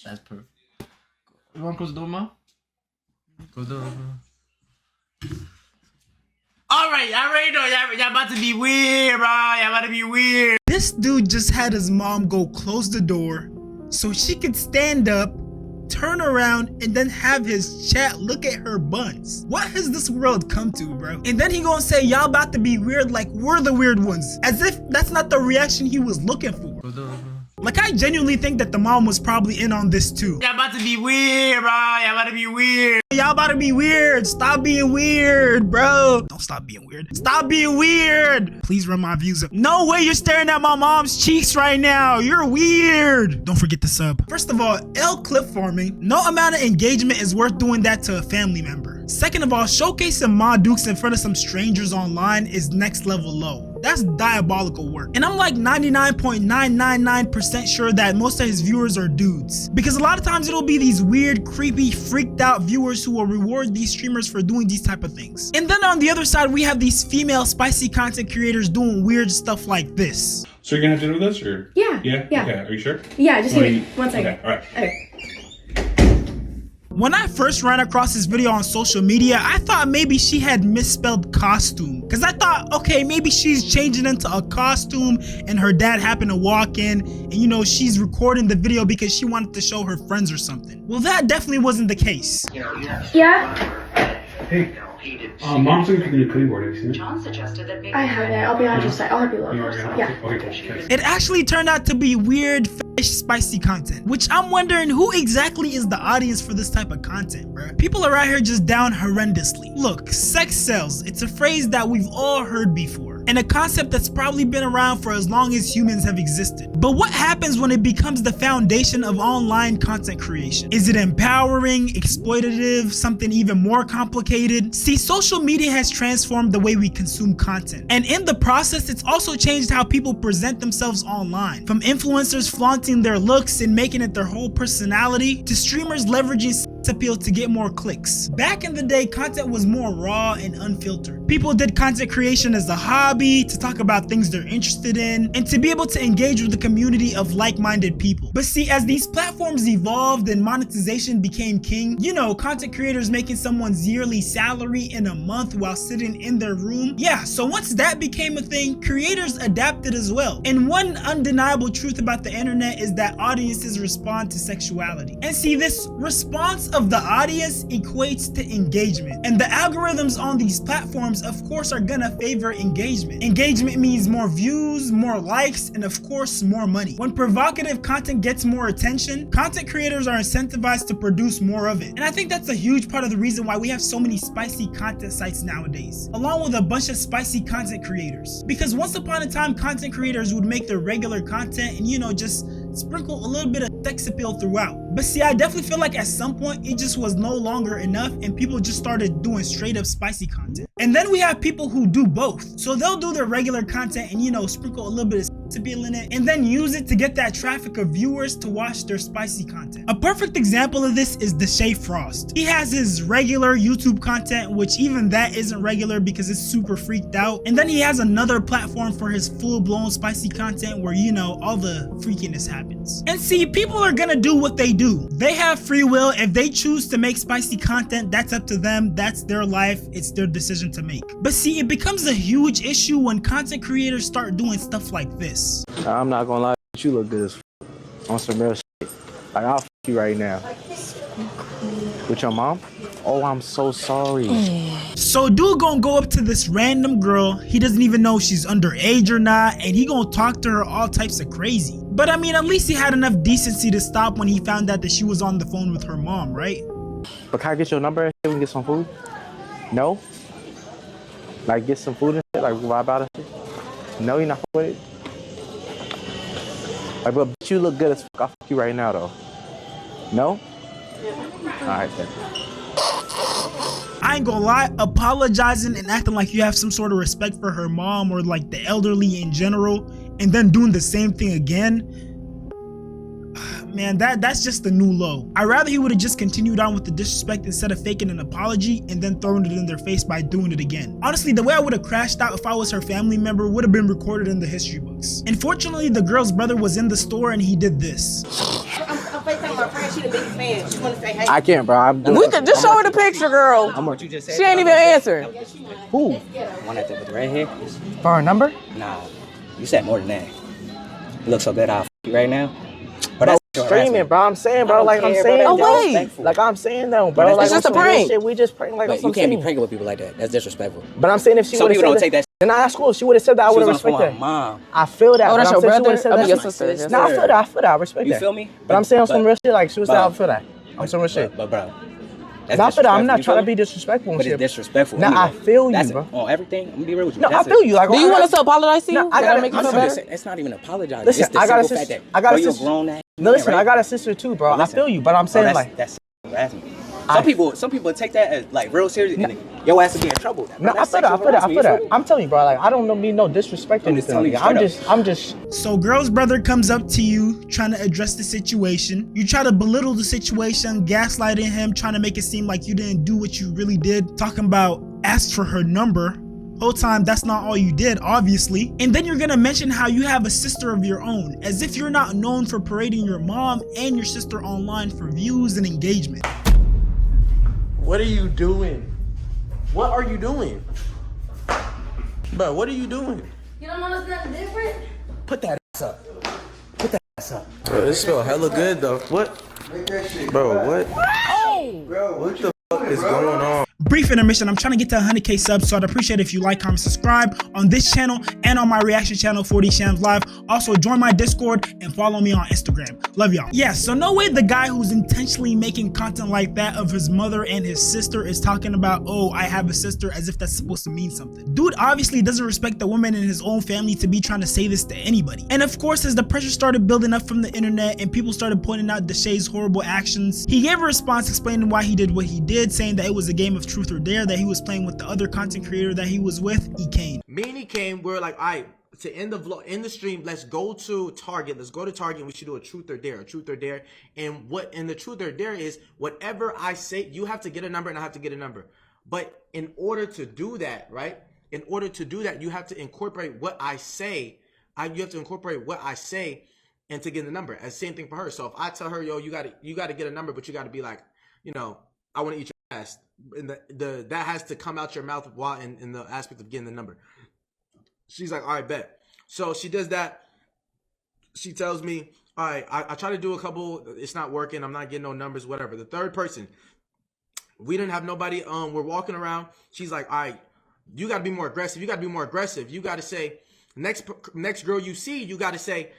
That's perfect. You want to close the door, Ma? Close the door. Alright, y'all already know y'all about to be weird, bro. Y'all about to be weird. This dude just had his mom go close the door so she could stand up, turn around, and then have his chat look at her buns. What has this world come to, bro? And then he gonna say y'all about to be weird like we're the weird ones, as if that's not the reaction he was looking for. Like, I genuinely think that the mom was probably in on this too. Y'all about to be weird, bro. Y'all about to be weird. Y'all about to be weird. Stop being weird, bro. Don't stop being weird. Stop being weird. Please run my views up. No way you're staring at my mom's cheeks right now. You're weird. Don't forget to sub. First of all, clip farming. No amount of engagement is worth doing that to a family member. Second of all, showcasing Ma Dukes in front of some strangers online is next level low. That's diabolical work. And I'm like 99.999% sure that most of his viewers are dudes. Because a lot of times it'll be these weird, creepy, freaked out viewers who will reward these streamers for doing these type of things. And then on the other side, we have these female spicy content creators doing weird stuff like this. So you're gonna have dinner with us, or? Yeah. Yeah? Okay, are you sure? Yeah, just give me 1 second. Okay, alright. Okay. When I first ran across this video on social media, I thought maybe she had misspelled costume. Cause I thought, okay, maybe she's changing into a costume and her dad happened to walk in and you know, she's recording the video because she wanted to show her friends or something. Well, that definitely wasn't the case. Yeah? Hey, Mom's looking for the new cutting board. Have you seen it? John suggested that maybe I haven't. I'll be on your side. I'll help you look. You already have it? Yeah. Okay, cool. Thanks. It actually turned out to be weird, spicy content, which I'm wondering who exactly is the audience for this type of content, bruh. People are out here just down horrendously. Look, sex sells. It's a phrase that we've all heard before, and a concept that's probably been around for as long as humans have existed. But what happens when it becomes the foundation of online content creation? Is it empowering, exploitative, something even more complicated? See, social media has transformed the way we consume content, and in the process, it's also changed how people present themselves online. From influencers flaunting their looks and making it their whole personality, to streamers leveraging sex appeal to get more clicks. Back in the day, content was more raw and unfiltered. People did content creation as a hobby, to talk about things they're interested in, and to be able to engage with the community of like-minded people. But see, as these platforms evolved and monetization became king, you know, content creators making someone's yearly salary in a month while sitting in their room. Yeah, so once that became a thing, creators adapted as well. And one undeniable truth about the internet is that audiences respond to sexuality. And see, this response of the audience equates to engagement. And the algorithms on these platforms, of course, are gonna favor engagement. Engagement means more views, more likes, and of course, more money. When provocative content gets more attention, content creators are incentivized to produce more of it. And I think that's a huge part of the reason why we have so many spicy content sites nowadays, along with a bunch of spicy content creators. Because once upon a time, content creators would make their regular content and, you know, just sprinkle a little bit of sex appeal throughout. But see, I definitely feel like at some point it just was no longer enough and people just started doing straight up spicy content. And then we have people who do both. So they'll do their regular content and, you know, sprinkle a little bit of sex appeal in it and then use it to get that traffic of viewers to watch their spicy content. A perfect example of this is Deshae Frost. He has his regular YouTube content, which even that isn't regular because it's super freaked out. And then he has another platform for his full-blown spicy content where, you know, all the freakiness happens. And see, people are gonna do what they do. They have free will. If they choose to make spicy content, that's up to them. That's their life. It's their decision to make. But see, it becomes a huge issue when content creators start doing stuff like this. I'm not gonna lie, you look good as on some real shit. Like, I'll you right now. With your mom? Oh, I'm so sorry. So dude gonna go up to this random girl, he doesn't even know if she's underage or not, and he gonna talk to her all types of crazy. But I mean, at least he had enough decency to stop when he found out that she was on the phone with her mom, right? But can I get your number and we can get some food? No? Like, get some food and shit? Like, vibe out and shit? No, you're not with it? Like, but you look good as fuck. I'll fuck you right now, though. No? Alright, then. I ain't gonna lie, apologizing and acting like you have some sort of respect for her mom or like the elderly in general, and then doing the same thing again, man, that's just the new low. I'd rather he would have just continued on with the disrespect instead of faking an apology and then throwing it in their face by doing it again. Honestly, the way I would have crashed out if I was her family member would have been recorded in the history books. Unfortunately, the girl's brother was in the store and he did this. like she the biggest fan. She want to say hey. I can't, bro. We could just show her the picture, girl. What you just said? She ain't even answering. Who? One with the red hair? For her number? Nah, you said more than that. You look so good, I'll f you right now. But Bro, that's streaming, bro. I'm saying, bro. Like I'm saying. Oh, wait. Like I'm saying though, bro. Like It's just on a some real prank. shit, we just prank like on But some you can't be scene. pranking with people like that. That's disrespectful. But I'm saying if she Some would have people said don't take that. then that's cool. She would have said that. I She would was have on the phone respected with my that. mom. I feel that. Oh, but that's I'm your saying she brother? would've said I mean, that. your sister. Your No, I sister. feel that. I feel that. I respect You that. feel me? But I'm saying on some But- real shit. Like she would say, but- I feel that. On some real shit. But bro, that's No, I feel that. I'm disrespectful, not you trying to feel be me? disrespectful and But it's shit. disrespectful. No, anyway. I feel you, That's bro. on everything. I'm gonna be real with you. No, I That's feel you. Like Do you want us to apologize to you? No, I Does gotta- that make you feel better? It's not even apologizing. Listen, it's the I got a simple fact sister. that, I got a bro, you're sister. grown ass. No, listen, right? I got a sister too, bro. I Listen. feel you, but I'm saying like. that's harassment. Some people take that as like real serious, and your ass will be in trouble. No, I feel that. I feel that. I feel that. I'm telling you, bro. Like I don't mean no disrespect or I'm just anything. telling Like, you I'm just. So girl's brother comes up to you trying to address the situation. You try to belittle the situation, gaslighting him, trying to make it seem like you didn't do what you really did, talking about asked for her number. Whole time that's not all you did, obviously. And then you're gonna mention how you have a sister of your own, as if you're not known for parading your mom and your sister online for views and engagement. What are you doing? What are you doing? Bro, what are you doing? You don't notice nothing different? Put that ass up. Put that ass up. Bro, this smell hella good though. What? Bro, what? What the fuck is going on? Brief intermission. I'm trying to get to 100k subs, so I'd appreciate if you like, comment, subscribe on this channel and on my reaction channel 4D Shams Live. Also join my Discord and follow me on Instagram. Love y'all. Yeah, so no way the guy who's intentionally making content like that of his mother and his sister is talking about, oh, I have a sister, as if that's supposed to mean something. Dude obviously doesn't respect the woman in his own family to be trying to say this to anybody. And of course, as the pressure started building up from the internet and people started pointing out Deshay's horrible actions, he gave a response explaining why he did what he did, saying that it was a game of truth or dare that he was playing with the other content creator that he was with, Ekane. Me and he came, we're like, all right, to end the vlog, end the stream, let's go to Target. Let's go to Target and we should do a truth or dare, And what in the truth or dare is, whatever I say, you have to get a number and I have to get a number. But in order to do that, right? In order to do that, you have to incorporate what I say. You have to incorporate what I say and to get the number. And same thing for her. So if I tell her, yo, you gotta get a number, but you gotta be like, you know, I want to eat your ass. And that has to come out your mouth while in the aspect of getting the number. She's like, all right, bet. So she does that. She tells me, all right, I try to do a couple. It's not working. I'm not getting no numbers, whatever. The third person, we didn't have nobody. We're walking around. She's like, all right, you got to be more aggressive. You got to be more aggressive. You got to say, next girl you see, you got to say,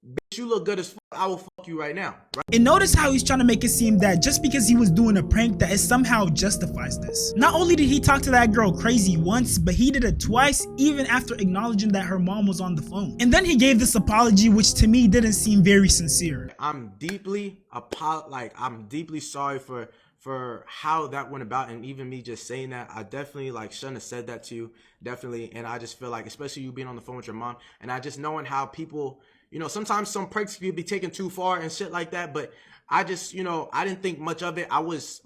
bitch, you look good as fuck. I will fuck you right now. Right? And notice how he's trying to make it seem that just because he was doing a prank, that it somehow justifies this. Not only did he talk to that girl crazy once, but he did it twice, even after acknowledging that her mom was on the phone. And then he gave this apology, which to me didn't seem very sincere. I'm deeply sorry for how that went about, and even me just saying that, I definitely shouldn't have said that to you, definitely. And I just feel like, especially you being on the phone with your mom, and I just knowing how people, you know, sometimes some pranks can be taken too far and shit like that. But I just, you know, I didn't think much of it. I was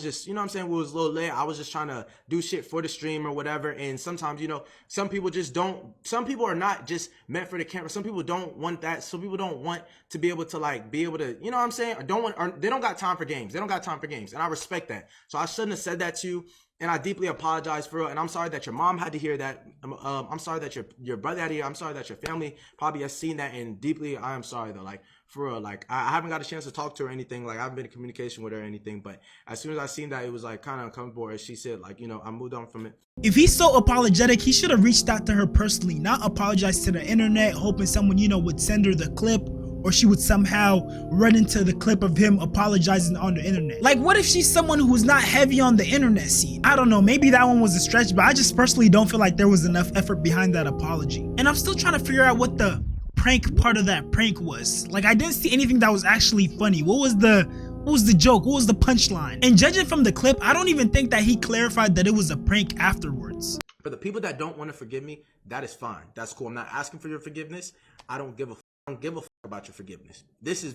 just, you know what I'm saying, we was a little late. I was just trying to do shit for the stream or whatever. And sometimes, you know, some people some people are not just meant for the camera. Some people don't want that. Some people don't want to be able to you know what I'm saying? They don't got time for games. They don't got time for games. And I respect that. So I shouldn't have said that to you. And I deeply apologize for it. And I'm sorry that your mom had to hear that. I'm sorry that your brother had to hear. I'm sorry that your family probably has seen that. And deeply, I am sorry though. For real, I haven't got a chance to talk to her or anything. I haven't been in communication with her or anything. But as soon as I seen that, it was kind of uncomfortable. As she said, you know, I moved on from it. If he's so apologetic, he should have reached out to her personally, not apologize to the internet, hoping someone, you know, would send her the clip, or she would somehow run into the clip of him apologizing on the internet. Like, what if she's someone who's not heavy on the internet scene? I don't know, maybe that one was a stretch, but I just personally don't feel like there was enough effort behind that apology. And I'm still trying to figure out what the prank part of that prank was. I didn't see anything that was actually funny. What was the joke? What was the punchline? And judging from the clip, I don't even think that he clarified that it was a prank afterwards. For the people that don't want to forgive me, that is fine. That's cool. I'm not asking for your forgiveness. I don't give a fuck about your forgiveness. This is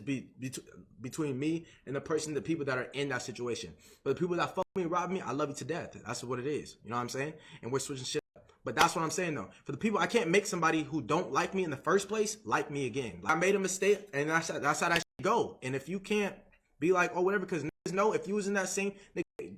between me and the people that are in that situation. But the people that fuck me and rob me, I love you to death. That's what it is. You know what I'm saying? And we're switching shit up. But that's what I'm saying though. For the people, I can't make somebody who don't like me in the first place like me again. I made a mistake, and that's how that go. And if you can't be like, oh, whatever, because niggas know if you was in that scene, nigga,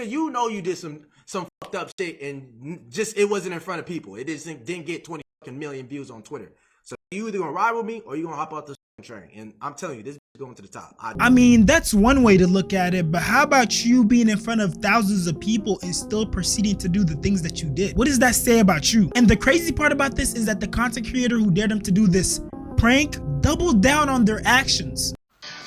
you know you did some fucked up shit and just it wasn't in front of people. It didn't get 20 million views on Twitter. So you either gonna ride with me or you gonna hop out the train. And I'm telling you, this is going to the top. I mean, that's one way to look at it, but how about you being in front of thousands of people and still proceeding to do the things that you did? What does that say about you? And the crazy part about this is that the content creator who dared them to do this prank doubled down on their actions.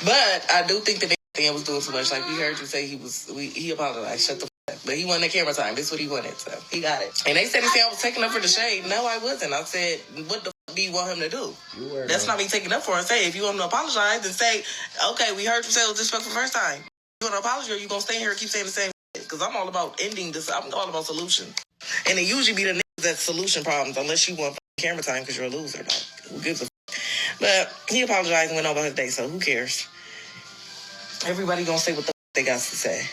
But I do think that they was doing too much. Like, we heard you say he apologized. Shut the f*** up. But he wanted that camera time. This is what he wanted, so he got it. And they said I was taking up for the shade. No, I wasn't. I said, what the f*** do you want him to do? That's not me taking up for him. Say, if you want him to apologize, then say, okay, we heard you say it was disrespectful the first time. You want to apologize, or you going to stay here and keep saying the same shit? Because I'm all about ending this. I'm all about solution. And it usually be the niggas that solution problems, unless you want camera time because you're a loser. Like, who gives a f***? But he apologized and went on about his day, so who cares? Everybody gonna say what the f*** they got to say.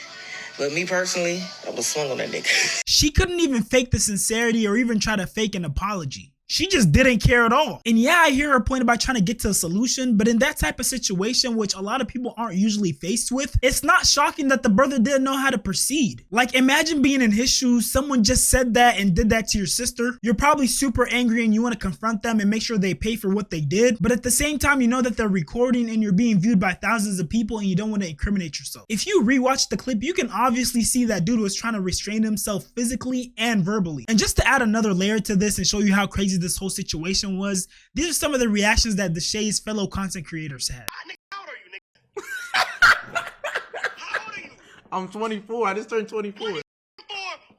But me personally, I was swung on that nigga. She couldn't even fake the sincerity or even try to fake an apology. She just didn't care at all. And yeah, I hear her point about trying to get to a solution, but in that type of situation, which a lot of people aren't usually faced with, it's not shocking that the brother didn't know how to proceed. Like, imagine being in his shoes, someone just said that and did that to your sister. You're probably super angry and you want to confront them and make sure they pay for what they did. But at the same time, you know that they're recording and you're being viewed by thousands of people and you don't want to incriminate yourself. If you rewatch the clip, you can obviously see that dude was trying to restrain himself physically and verbally. And just to add another layer to this and show you how crazy this whole situation was, these are some of the reactions that the Shay's fellow content creators had. How old are you, nigga? How old are you? I'm 24. I just turned 24. 24,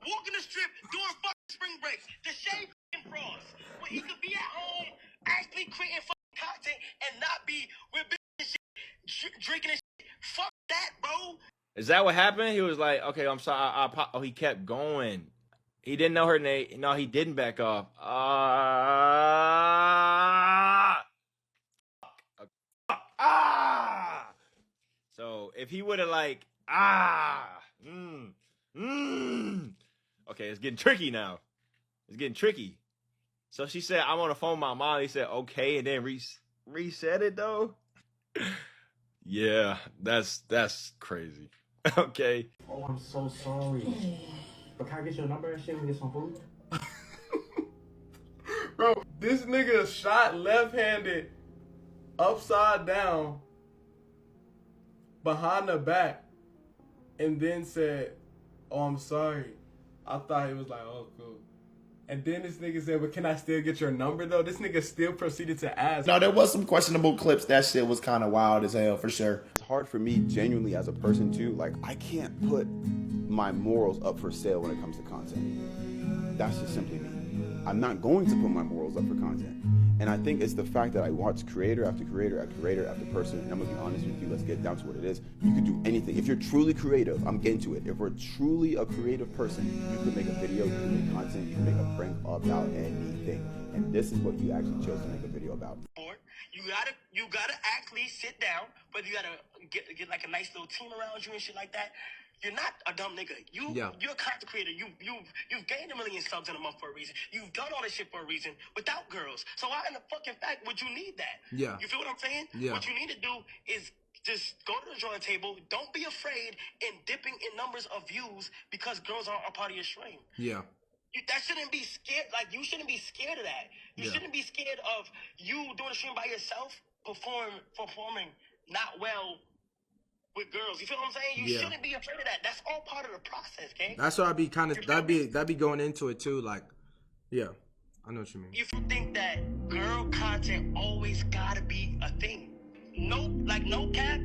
walking the strip, doing fucking spring breaks. The Shay fucking frost. When he could be at home, actually creating fucking content and not be with bitches and shit, drinking and shit. Fuck that, bro. Is that what happened? He was like, okay, I'm sorry. Oh, he kept going. He didn't know her name. No, he didn't back off. So if he would have like, okay, it's getting tricky now. It's getting tricky. So she said, I'm on the phone with my mom. He said, okay, and then reset it though. Yeah, that's crazy. Okay. Oh, I'm so sorry. But can I get your number and shit and get some food? Bro, this nigga shot left-handed upside down behind the back and then said, oh, I'm sorry. I thought he was like, oh, cool. And then this nigga said, but can I still get your number though? This nigga still proceeded to ask. No, there was some questionable clips. That shit was kind of wild as hell, for sure. It's hard for me genuinely as a person too. Like, I can't put my morals up for sale when it comes to content. That's just simply me. I'm not going to put my morals up for content. And I think it's the fact that I watch creator after creator after creator after person, and I'm gonna be honest with you, let's get down to what it is. You could do anything. If you're truly creative, I'm getting to it. If we're truly a creative person, you could make a video, you can make content, you can make a prank about anything. And this is what you actually chose to make a video about. You gotta actually sit down, but you gotta get like a nice little team around you and shit like that. You're not a dumb nigga. You're a content creator. You've gained 1 million subs in a month for a reason. You've done all this shit for a reason without girls. So why in the fucking fact would you need that? Yeah. You feel what I'm saying? Yeah. What you need to do is just go to the drawing table. Don't be afraid in dipping in numbers of views because girls aren't a part of your stream. Yeah. That shouldn't be scared. Like, you shouldn't be scared of that. You shouldn't be scared of you doing a stream by yourself, performing not well with girls. You feel what I'm saying? You shouldn't be afraid of that. That's all part of the process, gang. That's why I'd be kind of that'd be going into it too. Like, yeah, I know what you mean. If you think that girl content always gotta be a thing, no cap,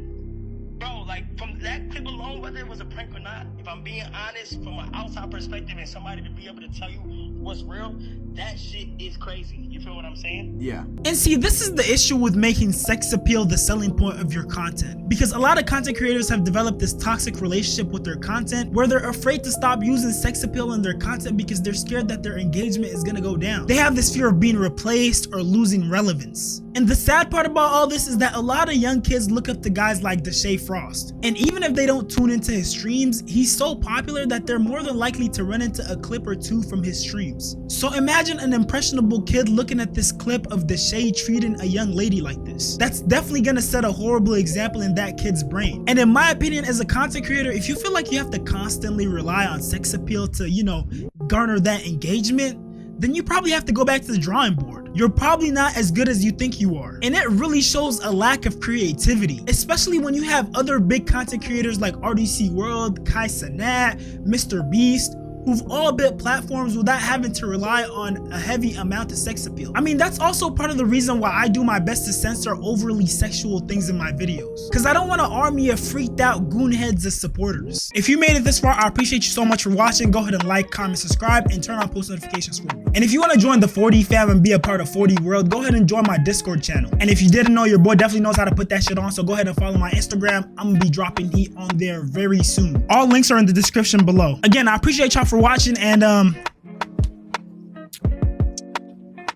bro. Like, from that clip alone, whether it was a prank or not, if I'm being honest, from an outside perspective, and somebody to be able to tell you what's real, that shit is crazy. You feel what I'm saying? Yeah. And see, this is the issue with making sex appeal the selling point of your content. Because a lot of content creators have developed this toxic relationship with their content where they're afraid to stop using sex appeal in their content because they're scared that their engagement is gonna go down. They have this fear of being replaced or losing relevance. And the sad part about all this is that a lot of young kids look up to guys like Deshae Frost. And even if they don't tune into his streams, he's so popular that they're more than likely to run into a clip or two from his streams. So imagine an impressionable kid looking at this clip of the shade treating a young lady like this. That's definitely gonna set a horrible example in that kid's brain. And in my opinion, as a content creator, if you feel like you have to constantly rely on sex appeal to, you know, garner that engagement, then you probably have to go back to the drawing board. You're probably not as good as you think you are. And it really shows a lack of creativity, especially when you have other big content creators like RDC World, Kai Cenat, Mr. Beast, who've all built platforms without having to rely on a heavy amount of sex appeal. I mean, that's also part of the reason why I do my best to censor overly sexual things in my videos, because I don't want an army of freaked out goonheads as supporters. If you made it this far, I appreciate you so much for watching. Go ahead and like, comment, subscribe, and turn on post notifications for me. And if you want to join the 4D fam and be a part of 4D World, go ahead and join my Discord channel. And if you didn't know, your boy definitely knows how to put that shit on, so go ahead and follow my Instagram. I'm gonna be dropping heat on there very soon. All links are in the description below. Again, I appreciate y'all for watching, and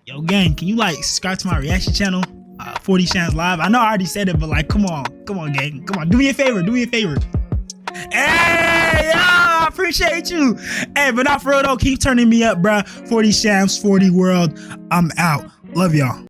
yo gang, can you like subscribe to my reaction channel, 4D Shams Live? I know I already said it, but like, come on gang, come on, do me a favor. Hey, yo, I appreciate you. Hey, but not for real though, keep turning me up, bruh. 4D Shams, 4D World, I'm out. Love y'all.